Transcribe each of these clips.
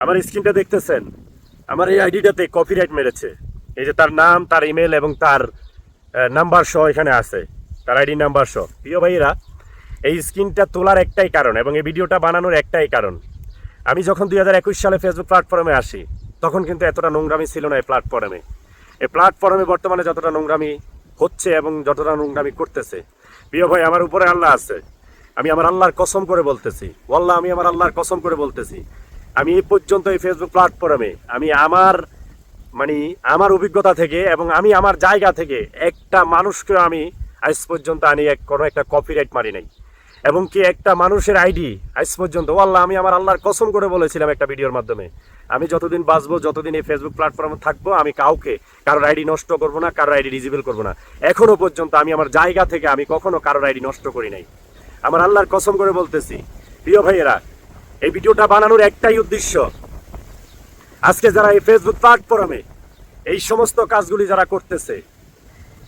আমার স্ক্রিনটা দেখতেছেন, আমার এই আইডিটাতে কপিরাইট মেরেছে। এই যে তার নাম, তার ইমেল এবং তার নাম্বার সহ এখানে আছে, তার আইডি নাম্বার সহ। প্রিয় ভাইয়েরা, এই স্ক্রিনটা তোলার একটাই কারণ এবং এই ভিডিওটা বানানোর একটাই কারণ, আমি যখন 2021 সালে ফেসবুক প্ল্যাটফর্মে আসি তখন কিন্তু এতটা নোংরামি ছিল না এই প্ল্যাটফর্মে। এই প্ল্যাটফর্মে বর্তমানে যতটা নোংরামি হচ্ছে এবং যতটা নোংরামি করতেছে, প্রিয় ভাই, আমার উপরে আল্লাহ আছে, আমি আমার আল্লাহর কসম করে বলতেছি, ওয়াল্লাহ আমি আমার আল্লাহর কসম করে বলতেছি, আমি এই পর্যন্ত এই ফেসবুক প্ল্যাটফর্মে আমি আমার অভিজ্ঞতা থেকে এবং আমি আমার জায়গা থেকে একটা মানুষকে আমি আজ পর্যন্ত কোনো একটা কপিরাইট মারি নাই। এবং কি একটা মানুষের আইডি আজ পর্যন্ত, ওয়াল্লাহ আমি আমার আল্লাহর কসম করে বলেছিলাম একটা ভিডিওর মাধ্যমে, আমি যতদিন বাঁচবো, যতদিন এই ফেসবুক প্ল্যাটফর্মে থাকবো, আমি কারোর আইডি নষ্ট করবো না, কারোর আইডি ডিজেবল করবো না। এখনো পর্যন্ত আমি আমার জায়গা থেকে আমি কখনো কারোর আইডি নষ্ট করি নাই, আমার আল্লাহর কসম করে বলতেছি। প্রিয় ভাইয়েরা, এই ভিডিওটা বানানোর একটাই উদ্দেশ্য, আজকে যারা এই ফেসবুক প্ল্যাটফর্মে এই সমস্ত কাজগুলি যারা করতেছে,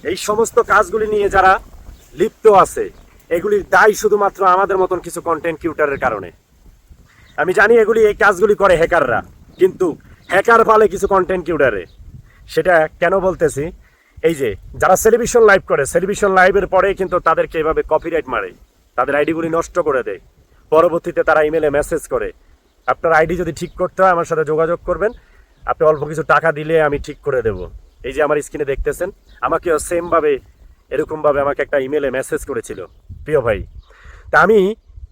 এই সমস্ত কাজগুলি নিয়ে যারা লিপ্ত আছে, এগুলির দায় শুধুমাত্র আমাদের মতন কিছু কন্টেন্ট ক্রিয়েটরের কারণে। আমি জানি এই কাজগুলি করে হ্যাকাররা, কিন্তু হ্যাকার পালে কিছু কন্টেন্ট ক্রিয়েটরে। সেটা কেন বলতেছি, এই যে যারা টেলিভিশন লাইভ করে, টেলিভিশন লাইভের পরে কিন্তু তাদেরকে এভাবে কপিরাইট মারে, তাদের আইডিগুলি নষ্ট করে দেয়, পরবর্তীতে তারা ইমেলে মেসেজ করে, আপনার আইডি যদি ঠিক করতে হয় আমার সাথে যোগাযোগ করবেন, আপনি অল্প কিছু টাকা দিলে আমি ঠিক করে দেব। এই যে আমার স্ক্রিনে দেখতেছেন, আমাকেও সেমভাবে এরকমভাবে আমাকে একটা ইমেলে মেসেজ করেছিল। প্রিয় ভাই, তা আমি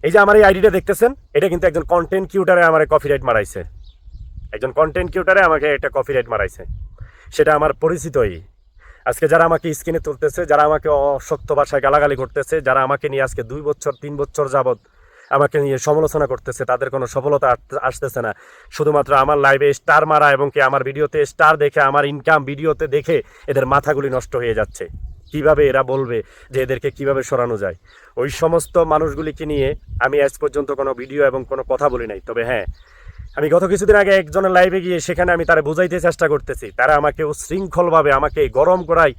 এই যে আমার এই আইডিটা দেখতেছেন, এটা কিন্তু একজন কন্টেন্ট ক্রিয়েটরে আমার কপিরাইট মারাইছে, একজন কন্টেন্ট ক্রিয়েটরে আমাকে একটা কপিরাইট মারাইছে, সেটা আমার পরিচিতই। আজকে যারা আমাকে স্ক্রিনে তুলতেছে, যারা আমাকে অসত্য ভাষায় গালাগালি করতেছে, যারা আমাকে নিয়ে আজকে 2 বছর 3 বছর যাবৎ আমাকে নিয়ে সমালোচনা করতেছে, তাদের কোনো সফলতা আসতেছে না। শুধুমাত্র আমার লাইভে স্টার মারা এবং কি আমার ভিডিওতে স্টার দেখে, আমার ইনকাম ভিডিওতে দেখে এদের মাথাগুলি নষ্ট হয়ে যাচ্ছে। কিভাবে এরা বলবে যে এদেরকে কিভাবে সরানো যায়? ওই সমস্ত মানুষগুলিকে নিয়ে আমি আজ পর্যন্ত কোনো ভিডিও এবং কোনো কথা বলি নাই। তবে হ্যাঁ, আমি গত কিছুদিন আগে একজনের লাইভে গিয়ে সেখানে আমি তারা বুঝাইতে চেষ্টা করতেছি, তারা আমাকে উশৃঙ্খলভাবে আমাকে গরম করায়,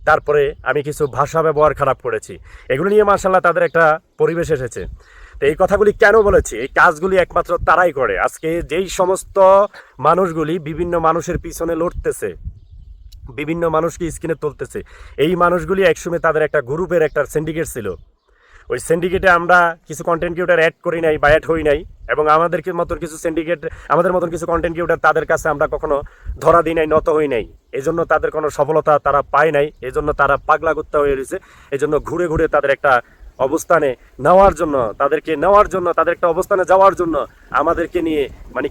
তারপরে আমি কিছু ভাষা ব্যবহার খারাপ করেছি। এগুলো নিয়ে মাশাআল্লাহ তাদের একটা পরিবেশ এসেছে। তো এই কথাগুলি কেন বলেছি, এই কাজগুলি একমাত্র তারাই করে। আজকে যেই সমস্ত মানুষগুলি বিভিন্ন মানুষের পিছনে লড়তেছে, বিভিন্ন মানুষকে স্ক্রিনে তুলতেছে, এই মানুষগুলি একসময় তাদের একটা গ্রুপের একটা সিন্ডিকেট ছিল। ওই সিন্ডিকেটে আমরা কিছু কন্টেন্ট ক্রিয়েটর অ্যাড করি নাই বা অ্যাড হই নাই, এবং আমাদের মতন কিছু সিন্ডিকেট, আমাদের মতন কিছু কন্টেন্ট ক্রিয়েটর, তাদের কাছে আমরা কখনো ধরা দিই নাই, নত হই নাই। এই জন্য তাদের কোনো সফলতা তারা পায় নাই, এই জন্য তারা পাগলা কুত্তা হয়ে রয়েছে। এই জন্য ঘুরে ঘুরে তাদের একটা অবস্থানে নেওয়ার জন্য, তাদের একটা অবস্থানে যাওয়ার জন্য আমাদেরকে নিয়ে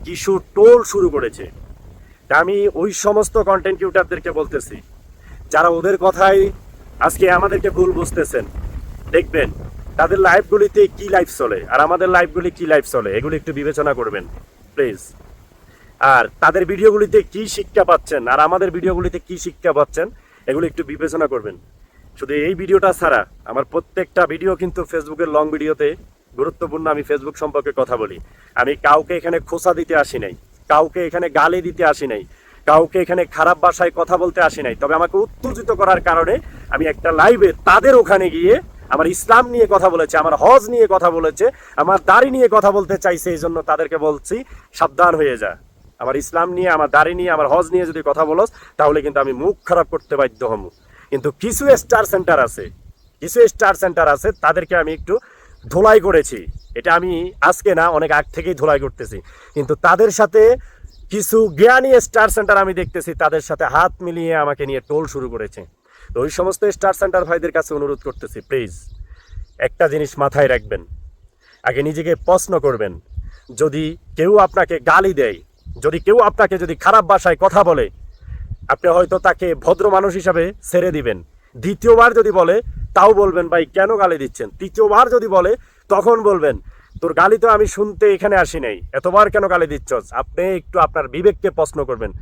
কিছু টোল শুরু করেছে। তা আমি ওই সমস্ত কন্টেন্ট ক্রিয়েটরদেরকে বলতেছি, যারা ওদের কথাই আজকে আমাদেরকে ভুল বুঝতেছেন, দেখবেন তাদের লাইভগুলিতে কি লাইভ চলে আর আমাদের লাইভগুলি কি লাইভ চলে, এগুলি একটু বিবেচনা করবেন প্লিজ। আর তাদের ভিডিওগুলিতে কি শিক্ষা পাচ্ছেন আর আমাদের ভিডিওগুলিতে কি শিক্ষা পাচ্ছেন, এগুলি একটু বিবেচনা করবেন। শুধু এই ভিডিওটা ছাড়া আমার প্রত্যেকটা ভিডিও কিন্তু ফেসবুকের লং ভিডিওতে গুরুত্বপূর্ণ, আমি ফেসবুক সম্পর্কে কথা বলি। আমি কাউকে এখানে খোঁচা দিতে আসি নাই, কাউকে এখানে গালি দিতে আসি নাই, কাউকে এখানে খারাপ ভাষায় কথা বলতে আসি নাই। তবে আমাকে উত্তেজিত করার কারণে আমি একটা লাইভে তাদের ওখানে গিয়ে আমার ইসলাম নিয়ে কথা বলেছে, আমার হজ নিয়ে কথা বলেছে, আমার দাড়ি নিয়ে কথা বলতে চাইছে। এই জন্য তাদেরকে বলছি সাবধান হয়ে যা, আমার ইসলাম নিয়ে, আমার দাড়ি নিয়ে, আমার হজ নিয়ে যদি কথা বলস তাহলে কিন্তু আমি মুখ খারাপ করতে বাধ্য হব। কিন্তু কিছু স্টার সেন্টার আছে, তাদেরকে আমি একটু ধোলাই করেছি। এটা আমি আজকে না, অনেক আগ থেকেই ধোলাই করতেছি। কিন্তু তাদের সাথে কিছু জ্ঞানী স্টার সেন্টার আমি দেখতেছি তাদের সাথে হাত মিলিয়ে আমাকে নিয়ে টোল শুরু করেছে। তো ওই সমস্ত স্টার সেন্টার ভাইদের কাছে অনুরোধ করতেছি, প্লিজ একটা জিনিস মাথায় রাখবেন, আগে নিজেকে প্রশ্ন করবেন। যদি কেউ আপনাকে গালি দেয়, যদি কেউ আপনাকে খারাপ ভাষায় কথা বলে, আপনি হয়তো তাকে ভদ্র মানুষ হিসাবে ছেড়ে দিবেন। দ্বিতীয়বার যদি বলে তাও বলবেন ভাই কেন গালি দিচ্ছেন। তৃতীয়বার যদি বলে তখন বলবেন তোর গালি তো আমি শুনতে এখানে আসি নাই, এতবার কেন গালি দিচ্ছস। আপনি একটু আপনার বিবেককে প্রশ্ন করবেন।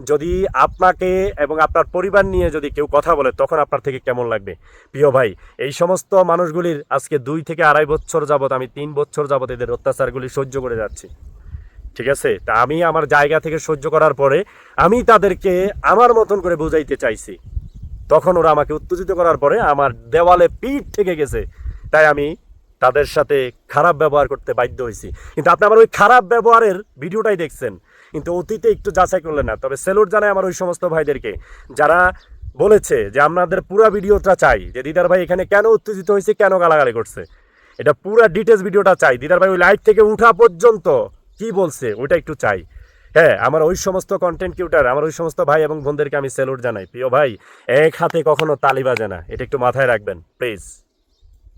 যদি আপনাকে এবং আপনার পরিবার নিয়ে যদি কেউ কথা বলে তখন আপনার থেকে কেমন লাগবে। প্রিয় ভাই, এই সমস্ত মানুষগুলির আজকে 2 থেকে 2.5 বছর যাবৎ, আমি 3 বছর যাবৎ এদের অত্যাচারগুলি সহ্য করে যাচ্ছি, ঠিক আছে। তা আমি আমার জায়গা থেকে সহ্য করার পরে আমি তাদেরকে আমার মতন করে বুঝাইতে চাইছি, তখন ওরা আমাকে উত্তেজিত করার পরে আমার দেওয়ালে পিঠ থেকে গেছে। তাই আমি তাদের সাথে খারাপ ব্যবহার করতে বাধ্য হয়েছি। কিন্তু আপনি আমার ওই খারাপ ব্যবহারের ভিডিওটাই দেখছেন, কিন্তু অতীতে একটু যাচাই করলেন না। তবে স্যালুট জানাই আমার ওই সমস্ত ভাইদেরকে যারা বলেছে যে আপনাদের পুরো ভিডিওটা চাই, যে দিদার ভাই এখানে কেন উত্তেজিত হয়েছে, কেন গালাগালি করছে, এটা পুরো ডিটেলস ভিডিওটা চাই। দিদার ভাই ওই লাইভ থেকে উঠা পর্যন্ত কি বলছে ওইটা একটু চাই। হ্যাঁ, আমার ওই সমস্ত কন্টেন্ট ক্রিয়েটর, আমার ওই সমস্ত ভাই এবং বোনদেরকে আমি স্যালুট জানাই। প্রিয় ভাই, এক হাতে কখনো তালি বাজে না, এটা একটু মাথায় রাখবেন প্লিজ।